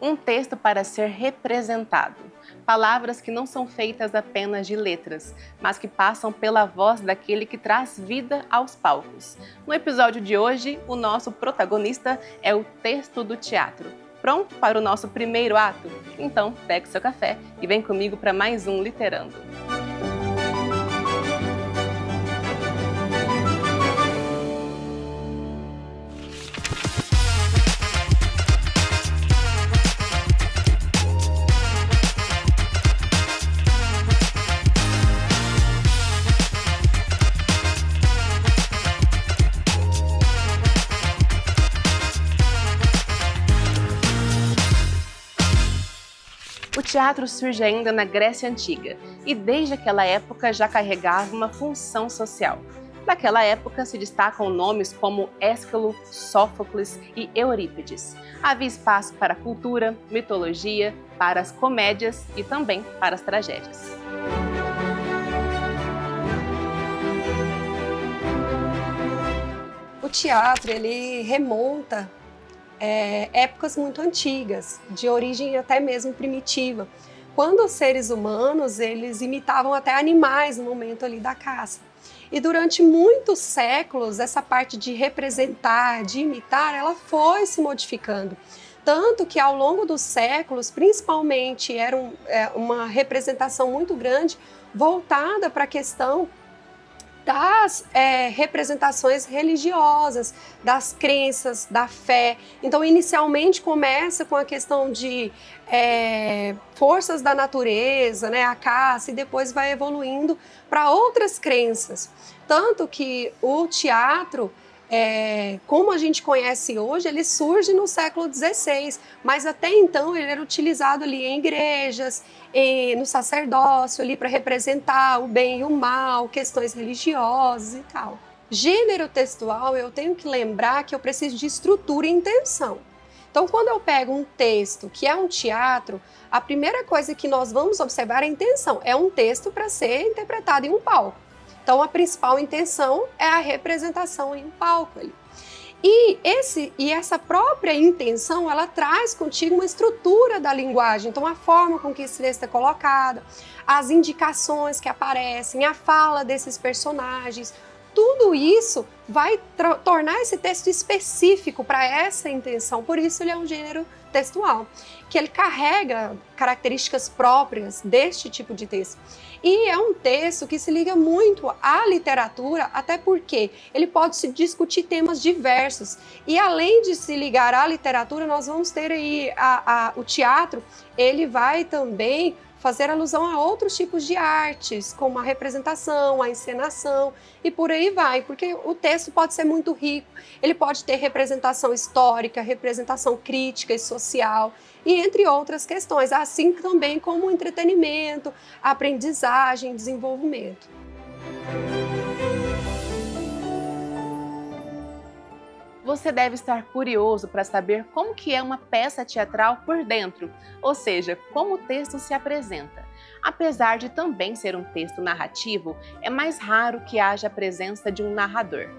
Um texto para ser representado. Palavras que não são feitas apenas de letras, mas que passam pela voz daquele que traz vida aos palcos. No episódio de hoje, o nosso protagonista é o texto do teatro. Pronto para o nosso primeiro ato? Então, pegue seu café e vem comigo para mais um Literando. O teatro surge ainda na Grécia Antiga e desde aquela época já carregava uma função social. Daquela época se destacam nomes como Ésquilo, Sófocles e Eurípides. Havia espaço para a cultura, mitologia, para as comédias e também para as tragédias. O teatro, ele remonta épocas muito antigas, de origem até mesmo primitiva, quando os seres humanos eles imitavam até animais no momento ali da caça. E durante muitos séculos, essa parte de representar, de imitar, ela foi se modificando. Tanto que ao longo dos séculos, principalmente, era uma representação muito grande voltada para a questão das representações religiosas, das crenças, da fé. Então, inicialmente começa com a questão de forças da natureza, né, a caça, e depois vai evoluindo para outras crenças. Tanto que o teatro, como a gente conhece hoje, ele surge no século XVI, mas até então ele era utilizado ali em igrejas, no sacerdócio, ali para representar o bem e o mal, questões religiosas e tal. Gênero textual, eu tenho que lembrar que eu preciso de estrutura e intenção. Então, quando eu pego um texto que é um teatro, a primeira coisa que nós vamos observar é a intenção. É um texto para ser interpretado em um palco. Então, a principal intenção é a representação em um palco ali. E essa própria intenção, ela traz contigo uma estrutura da linguagem. Então, a forma com que esse texto é colocado, as indicações que aparecem, a fala desses personagens, tudo isso vai tornar esse texto específico para essa intenção. Por isso, ele é um gênero textual, que ele carrega características próprias deste tipo de texto. E é um texto que se liga muito à literatura, até porque ele pode se discutir temas diversos. E além de se ligar à literatura, nós vamos ter aí o teatro, ele vai também fazer alusão a outros tipos de artes, como a representação, a encenação e por aí vai, porque o texto pode ser muito rico, ele pode ter representação histórica, representação crítica e social, e entre outras questões, assim também como entretenimento, aprendizagem, desenvolvimento. Você deve estar curioso para saber como que é uma peça teatral por dentro, ou seja, como o texto se apresenta. Apesar de também ser um texto narrativo, é mais raro que haja a presença de um narrador.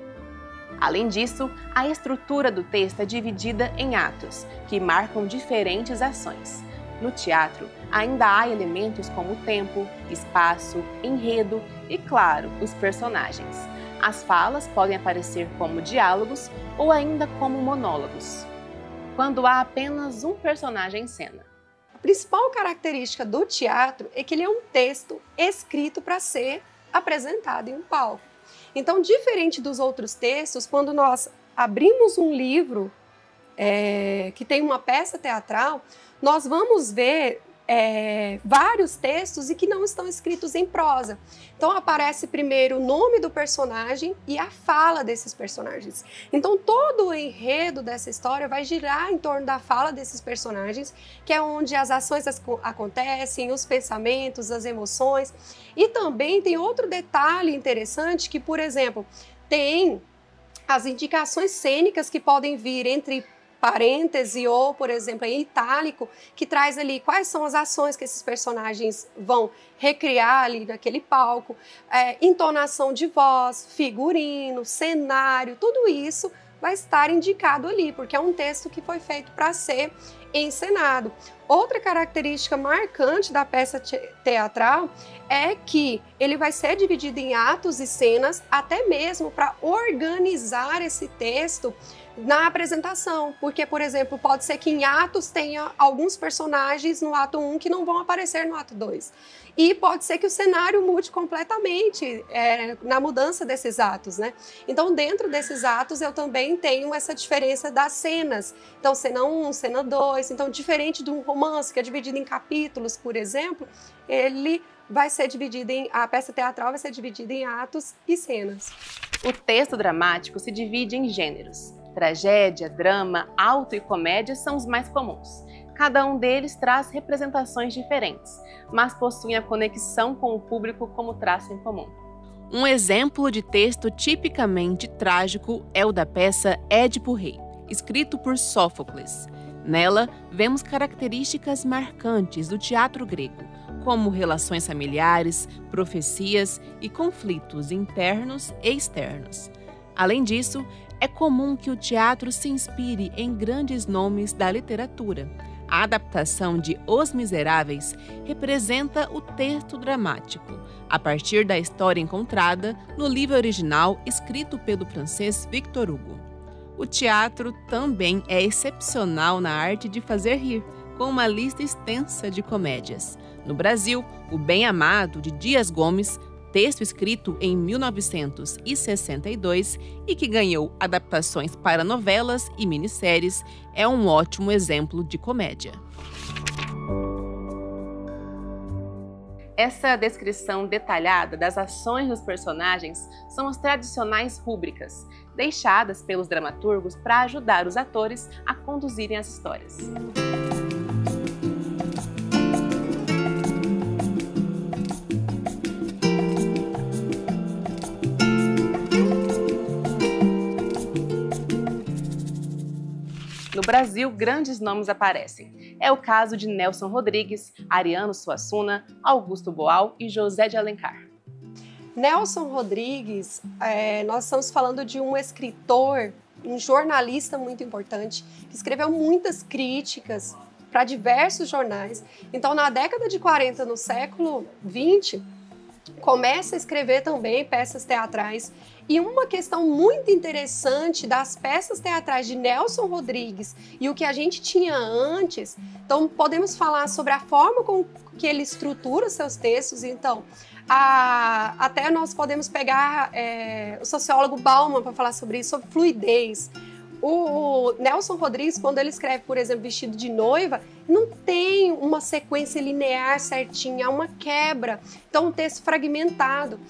Além disso, a estrutura do texto é dividida em atos, que marcam diferentes ações. No teatro, ainda há elementos como tempo, espaço, enredo e, claro, os personagens. As falas podem aparecer como diálogos ou ainda como monólogos, quando há apenas um personagem em cena. A principal característica do teatro é que ele é um texto escrito para ser apresentado em um palco. Então, diferente dos outros textos, quando nós abrimos um livro que tem uma peça teatral, nós vamos ver vários textos e que não estão escritos em prosa. Então aparece primeiro o nome do personagem e a fala desses personagens. Então todo o enredo dessa história vai girar em torno da fala desses personagens, que é onde as ações acontecem, os pensamentos, as emoções. E também tem outro detalhe interessante que, por exemplo, tem as indicações cênicas que podem vir entre parêntese ou, por exemplo, em itálico, que traz ali quais são as ações que esses personagens vão recriar ali naquele palco, entonação de voz, figurino, cenário, tudo isso vai estar indicado ali, porque é um texto que foi feito para ser encenado. Outra característica marcante da peça teatral é que ele vai ser dividido em atos e cenas, até mesmo para organizar esse texto na apresentação, porque, por exemplo, pode ser que em atos tenha alguns personagens no ato 1 que não vão aparecer no ato 2. E pode ser que o cenário mude completamente na mudança desses atos, né? Então, dentro desses atos, eu também tenho essa diferença das cenas. Então, cena 1, cena 2. Então, diferente de um romance que é dividido em capítulos, por exemplo, ele vai ser dividido a peça teatral vai ser dividida em atos e cenas. O texto dramático se divide em gêneros. Tragédia, drama, auto e comédia são os mais comuns. Cada um deles traz representações diferentes, mas possuem a conexão com o público como traço em comum. Um exemplo de texto tipicamente trágico é o da peça Édipo Rei, escrito por Sófocles. Nela, vemos características marcantes do teatro grego, como relações familiares, profecias e conflitos internos e externos. Além disso, é comum que o teatro se inspire em grandes nomes da literatura. A adaptação de Os Miseráveis representa o texto dramático, a partir da história encontrada no livro original escrito pelo francês Victor Hugo. O teatro também é excepcional na arte de fazer rir, com uma lista extensa de comédias. No Brasil, O Bem Amado, de Dias Gomes, texto escrito em 1962 e que ganhou adaptações para novelas e minisséries, é um ótimo exemplo de comédia. Essa descrição detalhada das ações dos personagens são as tradicionais rúbricas, deixadas pelos dramaturgos para ajudar os atores a conduzirem as histórias. No Brasil, grandes nomes aparecem. É o caso de Nelson Rodrigues, Ariano Suassuna, Augusto Boal e José de Alencar. Nelson Rodrigues, nós estamos falando de um escritor, um jornalista muito importante, que escreveu muitas críticas para diversos jornais. Então, na década de 40, no século 20, começa a escrever também peças teatrais. E uma questão muito interessante das peças teatrais de Nelson Rodrigues e o que a gente tinha antes, então podemos falar sobre a forma com que ele estrutura seus textos. Então, até nós podemos pegar o sociólogo Bauman para falar sobre isso, sobre fluidez. O Nelson Rodrigues, quando ele escreve, por exemplo, Vestido de Noiva, não tem uma sequência linear certinha, há uma quebra. Então, um texto fragmentado.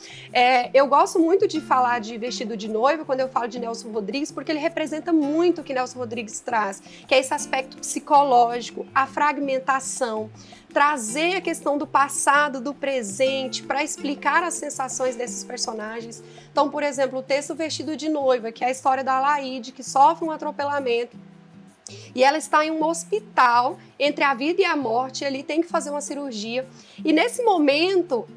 Eu gosto muito de falar de Vestido de Noiva quando eu falo de Nelson Rodrigues, porque ele representa muito o que Nelson Rodrigues traz, que é esse aspecto psicológico, a fragmentação, trazer a questão do passado, do presente, para explicar as sensações desses personagens. Então, por exemplo, o texto Vestido de Noiva, que é a história da Alaide, que sofre um atropelamento, e ela está em um hospital entre a vida e a morte, e ali tem que fazer uma cirurgia. E nesse momento,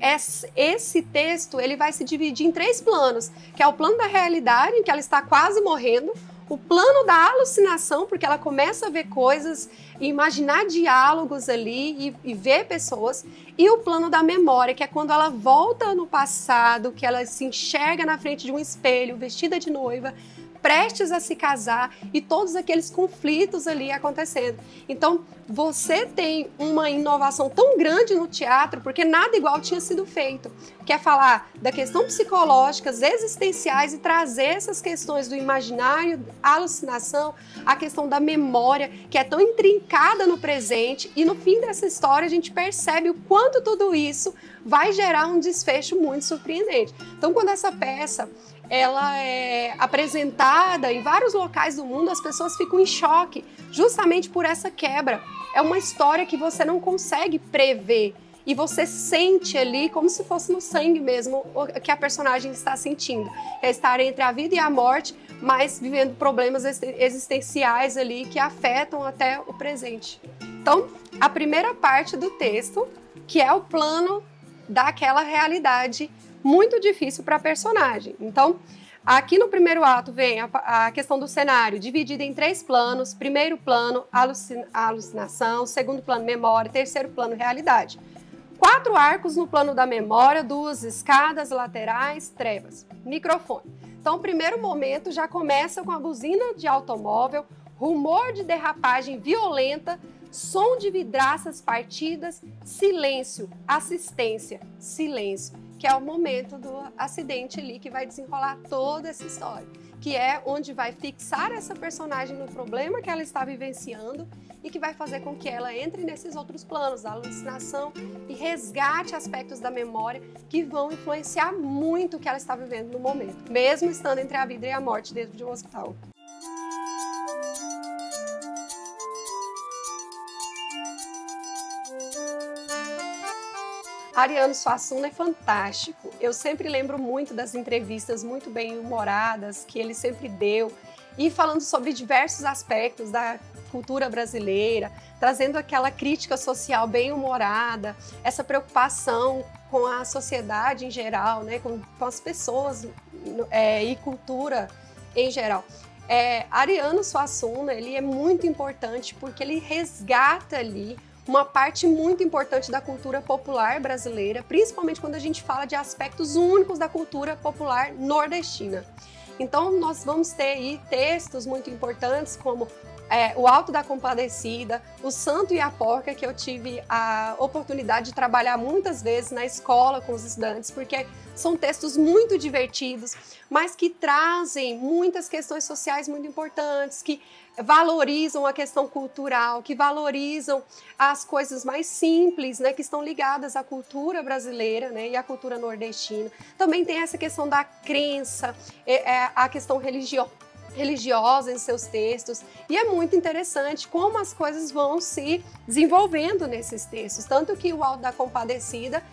esse texto ele vai se dividir em 3 planos, que é o plano da realidade, em que ela está quase morrendo, o plano da alucinação, porque ela começa a ver coisas, imaginar diálogos ali e ver pessoas, e o plano da memória, que é quando ela volta no passado, que ela se enxerga na frente de um espelho, vestida de noiva, prestes a se casar e todos aqueles conflitos ali acontecendo. Então, você tem uma inovação tão grande no teatro, porque nada igual tinha sido feito, que é falar da questão psicológicas, existenciais e trazer essas questões do imaginário, a alucinação, a questão da memória, que é tão intrincada no presente, e no fim dessa história a gente percebe o quanto tudo isso vai gerar um desfecho muito surpreendente. Então, quando essa peça ela é apresentada em vários locais do mundo, as pessoas ficam em choque, justamente por essa quebra. É uma história que você não consegue prever e você sente ali como se fosse no sangue mesmo o que a personagem está sentindo. É estar entre a vida e a morte, mas vivendo problemas existenciais ali que afetam até o presente. Então, a primeira parte do texto, que é o plano daquela realidade muito difícil para a personagem. Então, Aqui no primeiro ato vem a questão do cenário, dividido em 3 planos. Primeiro plano, alucinação. Segundo plano, memória. Terceiro plano, realidade. 4 arcos no plano da memória, 2 escadas laterais, trevas. Microfone. Então, o primeiro momento já começa com a buzina de automóvel, rumor de derrapagem violenta, som de vidraças partidas, silêncio, assistência, silêncio, que é o momento do acidente ali que vai desenrolar toda essa história, que é onde vai fixar essa personagem no problema que ela está vivenciando e que vai fazer com que ela entre nesses outros planos, da alucinação, e resgate aspectos da memória que vão influenciar muito o que ela está vivendo no momento, mesmo estando entre a vida e a morte dentro de um hospital. Ariano Suassuna é fantástico. Eu sempre lembro muito das entrevistas muito bem humoradas que ele sempre deu, e falando sobre diversos aspectos da cultura brasileira, trazendo aquela crítica social bem humorada, essa preocupação com a sociedade em geral, né, com as pessoas e cultura em geral. Ariano Suassuna, ele é muito importante porque ele resgata ali uma parte muito importante da cultura popular brasileira, principalmente quando a gente fala de aspectos únicos da cultura popular nordestina. Então, nós vamos ter aí textos muito importantes como O Alto da Compadecida, O Santo e a Porca, que eu tive a oportunidade de trabalhar muitas vezes na escola com os estudantes, porque são textos muito divertidos, mas que trazem muitas questões sociais muito importantes, que valorizam a questão cultural, que valorizam as coisas mais simples, né, que estão ligadas à cultura brasileira, né, e à cultura nordestina. Também tem essa questão da crença, a questão religiosa em seus textos, e é muito interessante como as coisas vão se desenvolvendo nesses textos, tanto que O Alto da Compadecida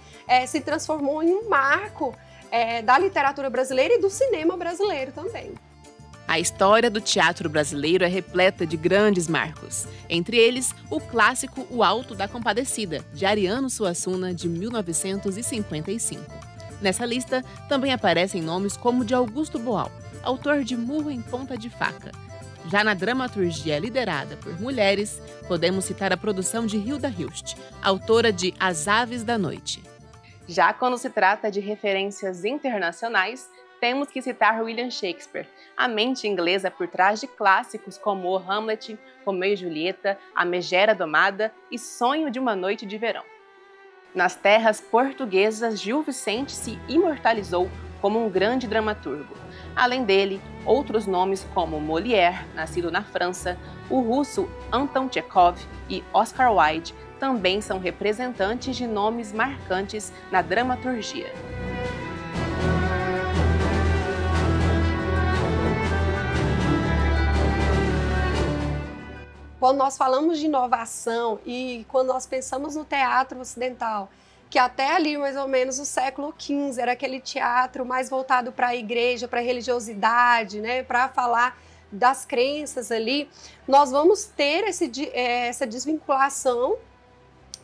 se transformou em um marco da literatura brasileira e do cinema brasileiro também. A história do teatro brasileiro é repleta de grandes marcos, entre eles o clássico O Alto da Compadecida, de Ariano Suassuna, de 1955. Nessa lista também aparecem nomes como de Augusto Boal, autor de Murro em Ponta de Faca. Já na dramaturgia liderada por mulheres, podemos citar a produção de Hilda Hilst, autora de As Aves da Noite. Já quando se trata de referências internacionais, temos que citar William Shakespeare, a mente inglesa por trás de clássicos como O Hamlet, Romeu e Julieta, A Megera Domada e Sonho de uma Noite de Verão. Nas terras portuguesas, Gil Vicente se imortalizou como um grande dramaturgo. Além dele, outros nomes como Molière, nascido na França, o russo Anton Chekhov e Oscar Wilde também são representantes de nomes marcantes na dramaturgia. Quando nós falamos de inovação e quando nós pensamos no teatro ocidental, que até ali mais ou menos o século XV era aquele teatro mais voltado para a igreja, para a religiosidade, né, para falar das crenças ali, nós vamos ter essa desvinculação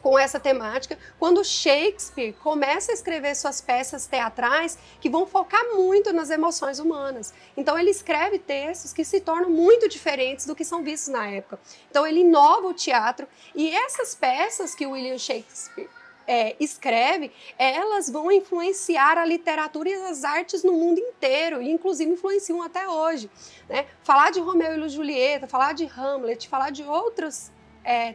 com essa temática quando Shakespeare começa a escrever suas peças teatrais que vão focar muito nas emoções humanas. Então ele escreve textos que se tornam muito diferentes do que são vistos na época. Então ele inova o teatro, e essas peças que William Shakespeare escreve, elas vão influenciar a literatura e as artes no mundo inteiro, e inclusive influenciam até hoje, né? Falar de Romeu e Julieta, falar de Hamlet, falar de outros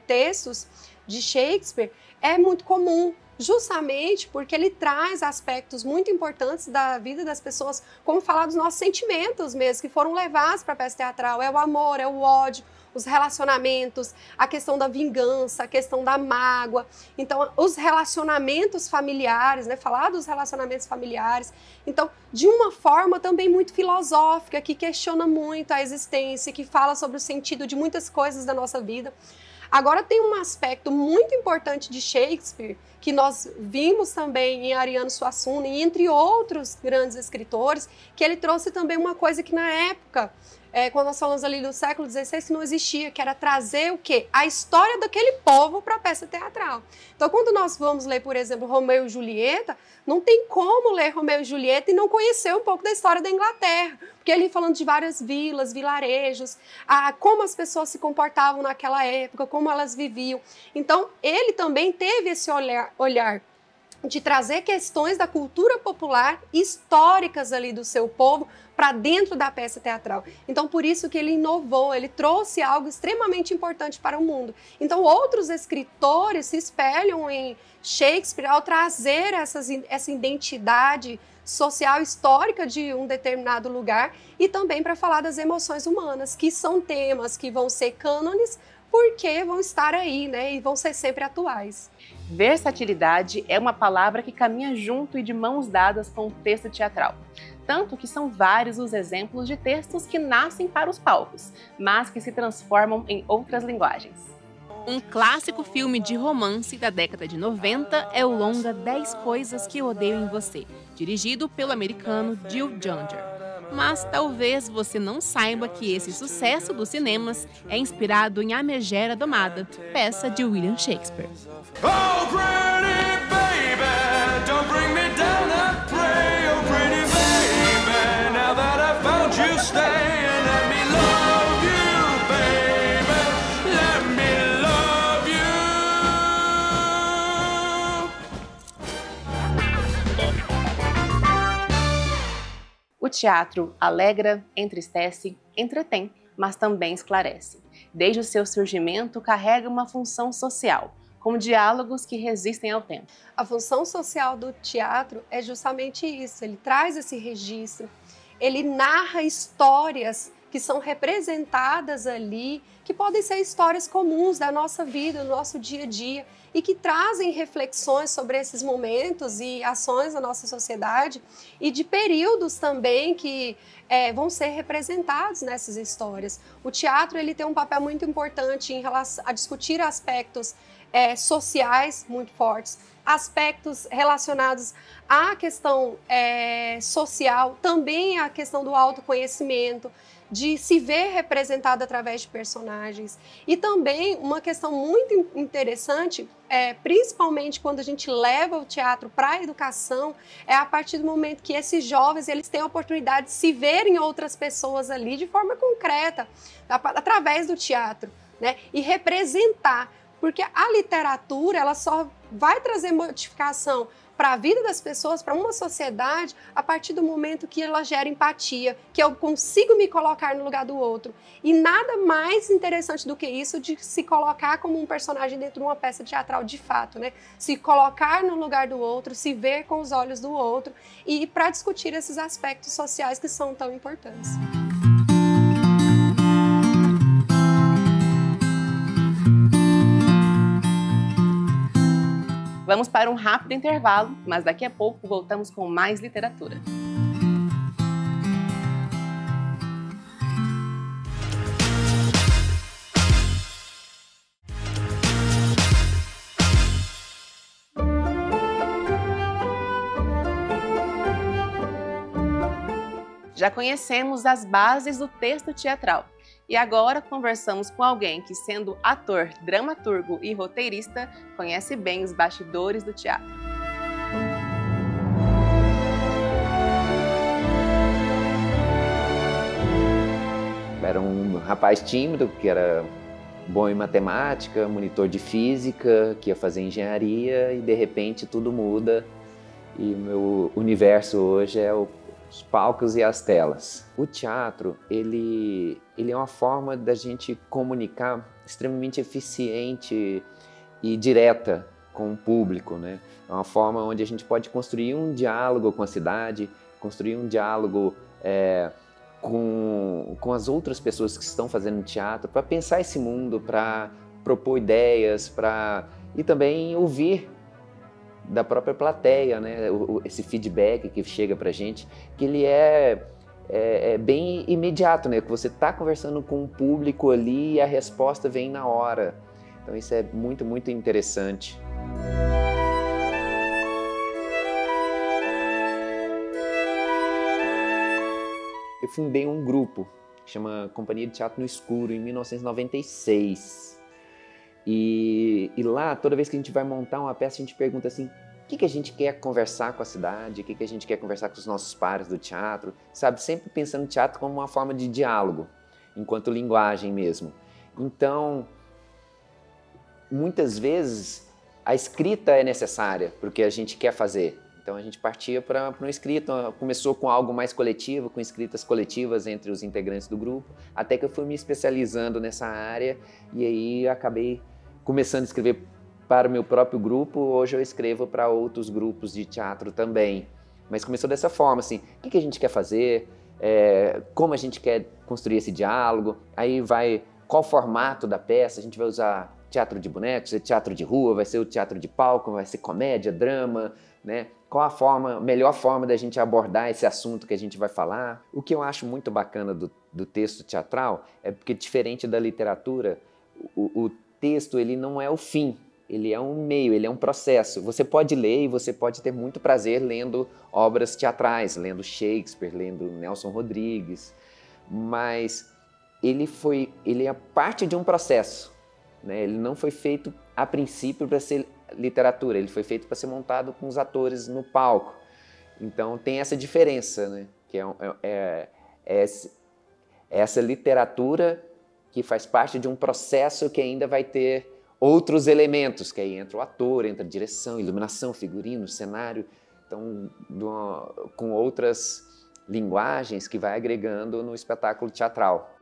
textos de Shakespeare é muito comum, justamente porque ele traz aspectos muito importantes da vida das pessoas, como falar dos nossos sentimentos mesmo, que foram levados para a peça teatral, é o amor, é o ódio, os relacionamentos, a questão da vingança, a questão da mágoa. Então, os relacionamentos familiares, né? Falar dos relacionamentos familiares. Então, de uma forma também muito filosófica, que questiona muito a existência, que fala sobre o sentido de muitas coisas da nossa vida. Agora, tem um aspecto muito importante de Shakespeare, que nós vimos também em Ariano Suassuna e entre outros grandes escritores, que ele trouxe também uma coisa que na época quando nós falamos ali do século XVI, que não existia, que era trazer o quê? A história daquele povo para a peça teatral. Então, quando nós vamos ler, por exemplo, Romeu e Julieta, não tem como ler Romeu e Julieta e não conhecer um pouco da história da Inglaterra, porque ele falando de várias vilas, vilarejos, como as pessoas se comportavam naquela época, como elas viviam. Então, ele também teve esse olhar de trazer questões da cultura popular históricas ali do seu povo para dentro da peça teatral. Então, por isso que ele inovou, ele trouxe algo extremamente importante para o mundo. Então, outros escritores se espelham em Shakespeare ao trazer essa identidade social histórica de um determinado lugar e também para falar das emoções humanas, que são temas que vão ser cânones porque vão estar aí, né, e vão ser sempre atuais. Versatilidade é uma palavra que caminha junto e de mãos dadas com o texto teatral. Tanto que são vários os exemplos de textos que nascem para os palcos, mas que se transformam em outras linguagens. Um clássico filme de romance da década de 90 é o longa 10 Coisas que Eu Odeio em Você, dirigido pelo americano Jill Junger. Mas talvez você não saiba que esse sucesso dos cinemas é inspirado em A Megera Domada, peça de William Shakespeare. Oh, pretty baby, don't bring me down, I pray, oh, pretty baby, now that I found you, stay and let me love you, baby, let me love you. O teatro alegra, entristece, entretém, mas também esclarece. Desde o seu surgimento, carrega uma função social, com diálogos que resistem ao tempo. A função social do teatro é justamente isso, ele traz esse registro, ele narra histórias que são representadas ali, que podem ser histórias comuns da nossa vida, do nosso dia a dia, e que trazem reflexões sobre esses momentos e ações da nossa sociedade e de períodos também que vão ser representados nessas histórias. O teatro ele tem um papel muito importante em relação a discutir aspectos sociais muito fortes, aspectos relacionados à questão social, também a questão do autoconhecimento, de se ver representado através de personagens. E também uma questão muito interessante, principalmente quando a gente leva o teatro para a educação, é a partir do momento que esses jovens eles têm a oportunidade de se verem outras pessoas ali de forma concreta, através do teatro, né? E representar. Porque a literatura ela só vai trazer modificação para a vida das pessoas, para uma sociedade, a partir do momento que ela gera empatia, que eu consigo me colocar no lugar do outro. E nada mais interessante do que isso de se colocar como um personagem dentro de uma peça teatral de fato, né? Se colocar no lugar do outro, se ver com os olhos do outro e para discutir esses aspectos sociais que são tão importantes. Vamos para um rápido intervalo, mas daqui a pouco voltamos com mais literatura. Já conhecemos as bases do texto teatral. E agora conversamos com alguém que, sendo ator, dramaturgo e roteirista, conhece bem os bastidores do teatro. Era um rapaz tímido, que era bom em matemática, monitor de física, que ia fazer engenharia e de repente tudo muda. E meu universo hoje é os palcos e as telas. O teatro, ele é uma forma da gente comunicar extremamente eficiente e direta com o público, né? É uma forma onde a gente pode construir um diálogo com a cidade, construir um diálogo com as outras pessoas que estão fazendo teatro, para pensar esse mundo, para propor ideias, e também ouvir da própria plateia, né? Esse feedback que chega pra gente, que ele é bem imediato, né? Que você está conversando com o público ali e a resposta vem na hora. Então isso é muito, muito interessante. Eu fundei um grupo que chama Companhia de Teatro no Escuro, em 1996. E lá, toda vez que a gente vai montar uma peça, a gente pergunta assim, o que a gente quer conversar com a cidade, o que a gente quer conversar com os nossos pares do teatro, sabe? Sempre pensando no teatro como uma forma de diálogo, enquanto linguagem mesmo. Então, muitas vezes, a escrita é necessária para o que a gente quer fazer. Então, a gente partia para uma escrita, começou com algo mais coletivo, com escritas coletivas entre os integrantes do grupo, até que eu fui me especializando nessa área e aí acabei começando a escrever para o meu próprio grupo. Hoje eu escrevo para outros grupos de teatro também. Mas começou dessa forma, assim, o que a gente quer fazer, como a gente quer construir esse diálogo, aí vai, qual o formato da peça, a gente vai usar teatro de bonecos, teatro de rua, vai ser o teatro de palco, vai ser comédia, drama, né? Qual a melhor forma da gente abordar esse assunto que a gente vai falar. O que eu acho muito bacana do texto teatral é porque, diferente da literatura, o texto ele não é o fim, ele é um meio, ele é um processo. Você pode ler e você pode ter muito prazer lendo obras teatrais, lendo Shakespeare, lendo Nelson Rodrigues, mas ele é parte de um processo, né? Ele não foi feito a princípio para ser literatura, ele foi feito para ser montado com os atores no palco. Então tem essa diferença, né? Que é essa literatura que faz parte de um processo que ainda vai ter outros elementos, que aí entra o ator, entra a direção, iluminação, figurino, cenário, então com outras linguagens que vai agregando no espetáculo teatral.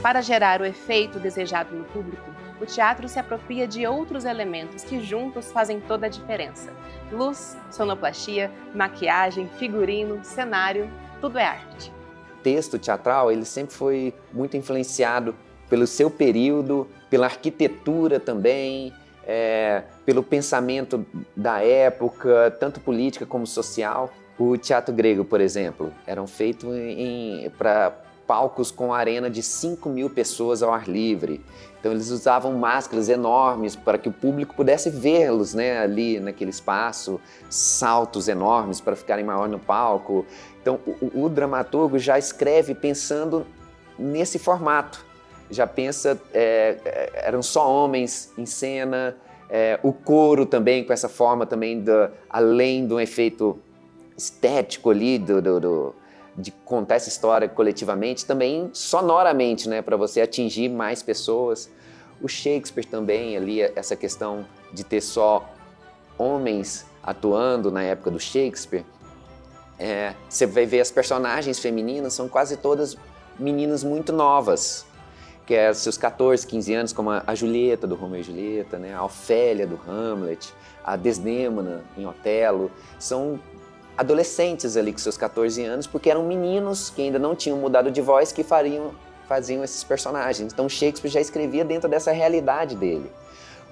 Para gerar o efeito desejado no público, o teatro se apropria de outros elementos que juntos fazem toda a diferença. Luz, sonoplastia, maquiagem, figurino, cenário, tudo é arte. O texto teatral ele sempre foi muito influenciado pelo seu período, pela arquitetura também, pelo pensamento da época, tanto política como social. O teatro grego, por exemplo, eram feitos para palcos com arena de 5.000 pessoas ao ar livre. Então eles usavam máscaras enormes para que o público pudesse vê-los, né, ali naquele espaço, saltos enormes para ficarem maior no palco. Então o dramaturgo já escreve pensando nesse formato, já pensa, eram só homens em cena, o coro também com essa forma também, além do efeito estético ali, de contar essa história coletivamente, também sonoramente, né, para você atingir mais pessoas. O Shakespeare também, ali, essa questão de ter só homens atuando na época do Shakespeare, você vai ver as personagens femininas, são quase todas meninas muito novas, que é seus 14, 15 anos, como a Julieta, do Romeu e Julieta, né, a Ofélia, do Hamlet, a Desdémona, em Otelo, são adolescentes ali com seus 14 anos, porque eram meninos que ainda não tinham mudado de voz que faziam esses personagens. Então Shakespeare já escrevia dentro dessa realidade dele.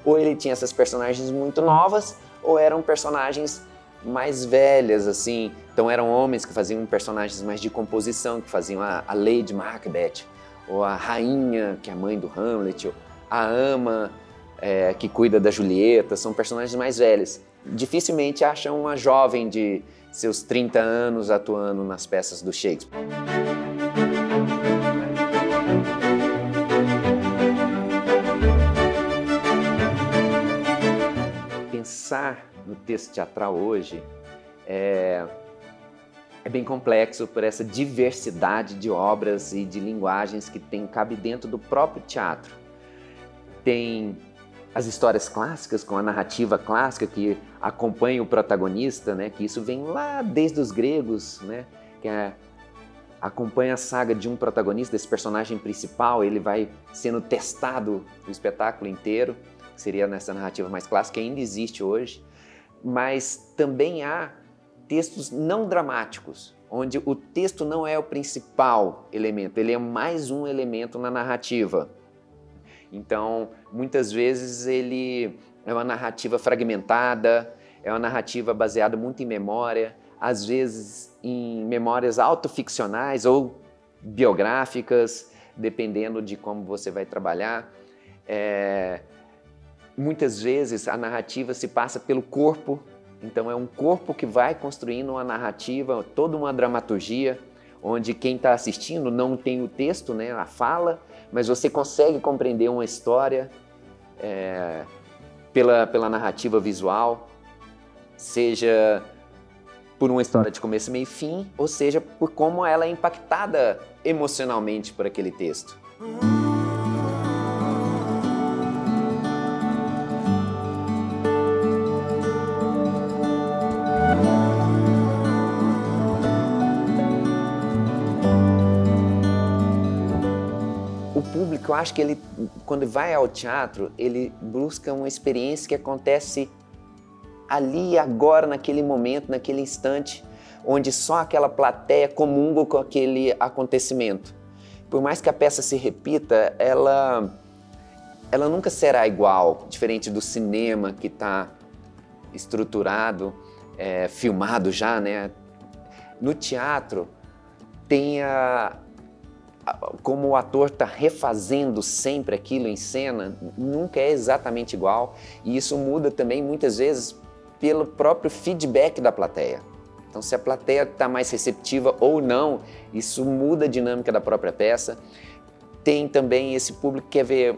Ou ele tinha essas personagens muito novas, ou eram personagens mais velhas, assim. Então eram homens que faziam personagens mais de composição, que faziam a Lady Macbeth, ou a rainha, que é a mãe do Hamlet, ou a ama, que cuida da Julieta. São personagens mais velhos. Dificilmente acham uma jovem de seus 30 anos atuando nas peças do Shakespeare. Pensar no texto teatral hoje é bem complexo por essa diversidade de obras e de linguagens que cabe dentro do próprio teatro. Tem as histórias clássicas, com a narrativa clássica que acompanha o protagonista, né? Que isso vem lá desde os gregos, né? Que acompanha a saga de um protagonista, desse personagem principal, ele vai sendo testado o espetáculo inteiro, que seria nessa narrativa mais clássica, que ainda existe hoje. Mas também há textos não dramáticos, onde o texto não é o principal elemento, ele é mais um elemento na narrativa. Então, muitas vezes ele é uma narrativa fragmentada, é uma narrativa baseada muito em memória, às vezes em memórias autoficcionais ou biográficas, dependendo de como você vai trabalhar. Muitas vezes a narrativa se passa pelo corpo, então é um corpo que vai construindo uma narrativa, toda uma dramaturgia, onde quem está assistindo não tem o texto, né, a fala, mas você consegue compreender uma história pela narrativa visual, seja por uma história de começo, meio e fim, ou seja, por como ela é impactada emocionalmente por aquele texto. O público, eu acho que ele, quando vai ao teatro, ele busca uma experiência que acontece ali, agora, naquele momento, naquele instante, onde só aquela plateia comunga com aquele acontecimento. Por mais que a peça se repita, ela nunca será igual, diferente do cinema que está estruturado, filmado já, né? No teatro, tem como o ator está refazendo sempre aquilo em cena, nunca é exatamente igual, e isso muda também muitas vezes pelo próprio feedback da plateia. Então, se a plateia está mais receptiva ou não, isso muda a dinâmica da própria peça. Tem também esse público que quer ver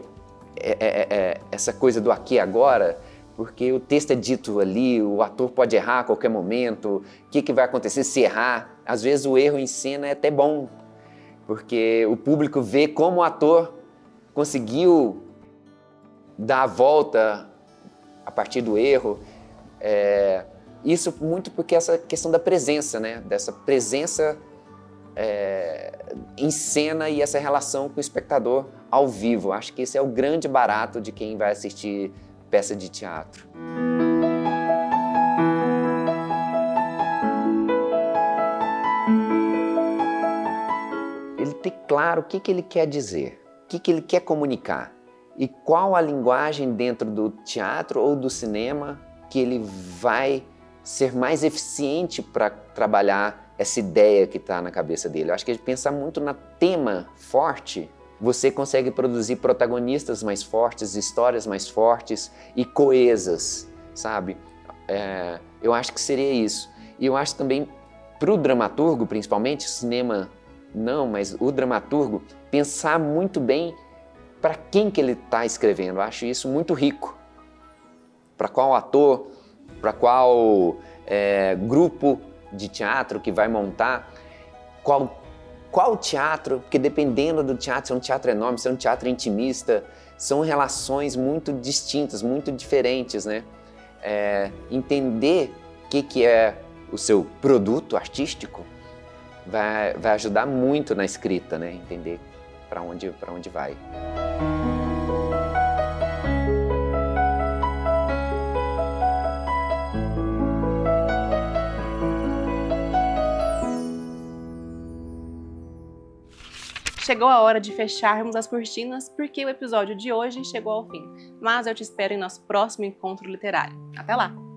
essa coisa do aqui e agora, porque o texto é dito ali, o ator pode errar a qualquer momento, o que vai acontecer se errar? Às vezes o erro em cena é até bom, porque o público vê como o ator conseguiu dar a volta a partir do erro. Isso muito porque essa questão da presença, né? Dessa presença em cena e essa relação com o espectador ao vivo. Acho que esse é o grande barato de quem vai assistir peça de teatro. Ele tem claro o que ele quer dizer, o que ele quer comunicar e qual a linguagem dentro do teatro ou do cinema que ele vai ser mais eficiente para trabalhar essa ideia que está na cabeça dele. Eu acho que ele pensar muito no tema forte, você consegue produzir protagonistas mais fortes, histórias mais fortes e coesas, sabe? Eu acho que seria isso. E eu acho também, para o dramaturgo, principalmente, o cinema não, mas o dramaturgo, pensar muito bem para quem que ele está escrevendo. Eu acho isso muito rico. Para qual ator, para qual grupo de teatro que vai montar, qual teatro, porque dependendo do teatro, se é um teatro enorme, se é um teatro intimista, são relações muito distintas, muito diferentes, né? Entender o que é o seu produto artístico vai ajudar muito na escrita, né? Entender para onde vai. Chegou a hora de fecharmos as cortinas porque o episódio de hoje chegou ao fim. Mas eu te espero em nosso próximo encontro literário. Até lá!